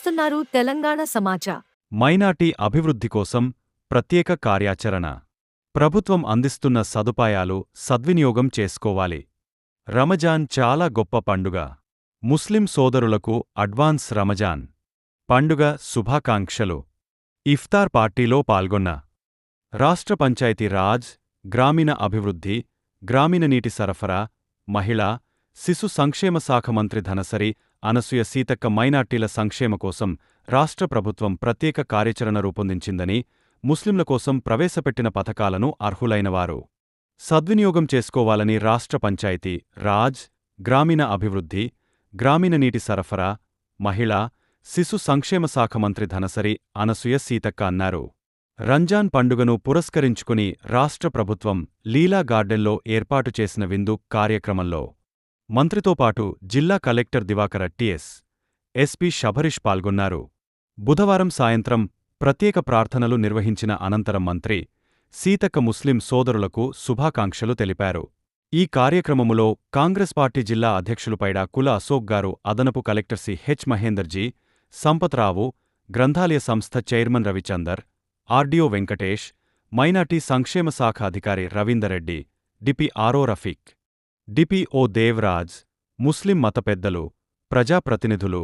చూస్తున్నారు తెలంగాణ సమాచార్. మైనార్టీ అభివృద్ధి కోసం ప్రత్యేక కార్యాచరణ. ప్రభుత్వం అందిస్తున్న సదుపాయాలు సద్వినియోగం చేసుకోవాలి. రమజాన్ చాలా గొప్ప పండుగ. ముస్లిం సోదరులకు అడ్వాన్స్ రమజాన్ పండుగ శుభాకాంక్షలు. ఇఫ్తార్ పార్టీలో పాల్గొన్న రాష్ట్ర పంచాయతీ రాజ్, గ్రామీణ అభివృద్ధి, గ్రామీణ నీటి సరఫరా, మహిళా, శిశు సంక్షేమ శాఖ మంత్రి ధనసరి అనసూయ సీతక్క మైనార్టీల సంక్షేమ కోసం రాష్ట్ర ప్రభుత్వం ప్రత్యేక కార్యాచరణ రూపొందించిందని, ముస్లింల కోసం ప్రవేశపెట్టిన పథకాలను అర్హులైనవారు సద్వినియోగం చేసుకోవాలని రాష్ట్ర పంచాయతీ రాజ్, గ్రామీణ అభివృద్ధి, గ్రామీణ నీటి సరఫరా, మహిళా, శిశు సంక్షేమ శాఖ మంత్రి ధనసరి అనసూయ సీతక్క అన్నారు. రంజాన్ పండుగను పురస్కరించుకుని రాష్ట్ర ప్రభుత్వం లీలా గార్డెన్లో ఏర్పాటు చేసిన విందు కార్యక్రమంలో మంత్రితో పాటు జిల్లా collector Divakara TS, SP Sabarish పాల్గొన్నారు. బుధవారం సాయంత్రం ప్రత్యేక ప్రార్థనలు నిర్వహించిన అనంతరం మంత్రి సీతక్క ముస్లిం సోదరులకు శుభాకాంక్షలు తెలిపారు. ఈ కార్యక్రమములో కాంగ్రెస్ పార్టీ జిల్లా అధ్యక్షులు పైడా కుల అశోక్ గారు, అదనపు కలెక్టర్ సి.హెచ్. మహేందర్జీ, సంపత్రావు, గ్రంథాలయ సంస్థ chairman Ravichander, RDO Venkatesh, minority సంక్షేమ శాఖ అధికారి రవీందర్రెడ్డి, డిపిఆర్ఓ రఫీక్, డిపిఓ దేవరాజ్, ముస్లిం మత పెద్దలు, ప్రజాప్రతినిధులు,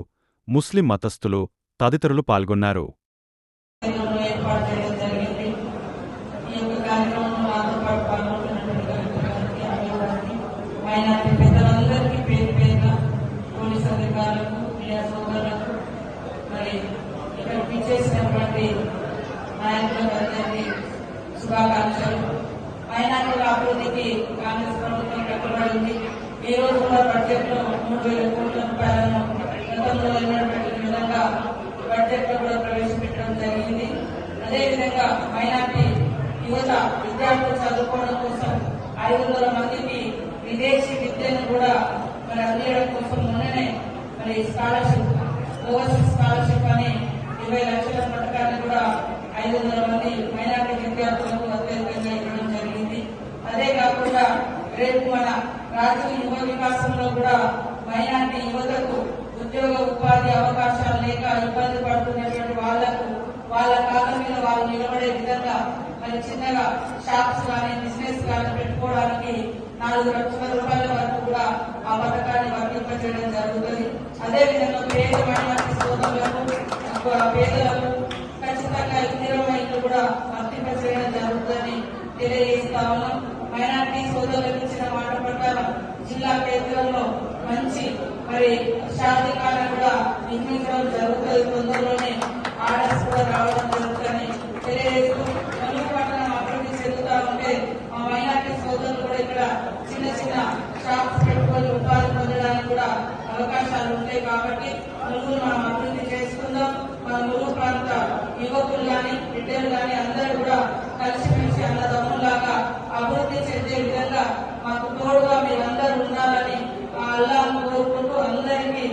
ముస్లిం మతస్థులు తదితరులు పాల్గొన్నారు. శుభాకాంక్షలు. మైనార్టీల అభివృద్ధికి కాంగ్రెస్ ప్రభుత్వం కట్టుబడింది. ఈ రోజు కూడా బడ్జెట్లో 3,000 కోట్ల రూపాయలను గతంలో ఎన్నటువంటి విధంగా బడ్జెట్లో కూడా ప్రవేశపెట్టడం జరిగింది. అదేవిధంగా మైనార్టీ యువత విద్యార్థులు చదువుకోవడం కోసం 500 మందికి విదేశీ విద్యను కూడా అందించడం కోసం మొన్ననే స్కాలర్షిప్, ఓవర్సీస్ స్కాలర్షిప్ అని 20 లక్షల పథకాన్ని కూడా 500 మంది మైనార్టీ విద్యార్థులకు అత్యధికంగా ఇవ్వడం జరిగింది. అదే కాకుండా రేపు మన రాష్ట్ర యువ వికాసంలో కూడా మైనార్టీ యువతకు ఉద్యోగ ఉపాధి అవకాశాలు లేక ఇబ్బంది పడుతున్నటువంటి వాళ్లకు వాళ్ళ కాళ్ళ మీద వాళ్ళు నిలబడే విధంగా చిన్నగా షాప్స్ కానీ బిజినెస్ కానీ పెట్టుకోవడానికి 4 లక్షల రూపాయల వరకు కూడా ఆ పథకాన్ని వర్తింపజేయడం జరుగుతుంది. అదేవిధంగా పేద మైనార్టీ సోదరులకు, పేదలకు ఖచ్చితంగా 20 ఇళ్ళు కూడా వర్తింపజేయడం జరుగుతుందని తెలియజేస్తా ఉన్నాం. మైనార్టీ సోదరులకు ఇచ్చిన మాట ప్రకారం జిల్లా కేంద్రంలో మంచి శారీరకాలను కూడా నిర్మించడం జరుగుతుంది. తొందరలోనే ఆర్డర్స్ కూడా రావడం జరుగుతుందని తెలియజేస్తూ, ములుగు పట్టణం అభివృద్ధి చెందుతా ఉంటే మా మైనార్టీ సోదరులు కూడా ఇక్కడ చిన్న చిన్న షాప్స్ పెట్టుకొని ఉపాధి పొందడానికి కూడా అవకాశాలు ఉంటాయి. కాబట్టి ములుగును మనం అభివృద్ధి చేసుకుందాం. మన ములుగు ప్రాంత యువకులు కానీ బిడ్డలు కానీ అందరూ కూడా కలిసిమెలిసి అన్నదమ్ములాగా అభివృద్ధి చెందే విధంగా మాకు తోడుగా మీరందరూ ఉండాలని అల్లాహ్ను కోరుకుంటూ అందరికీ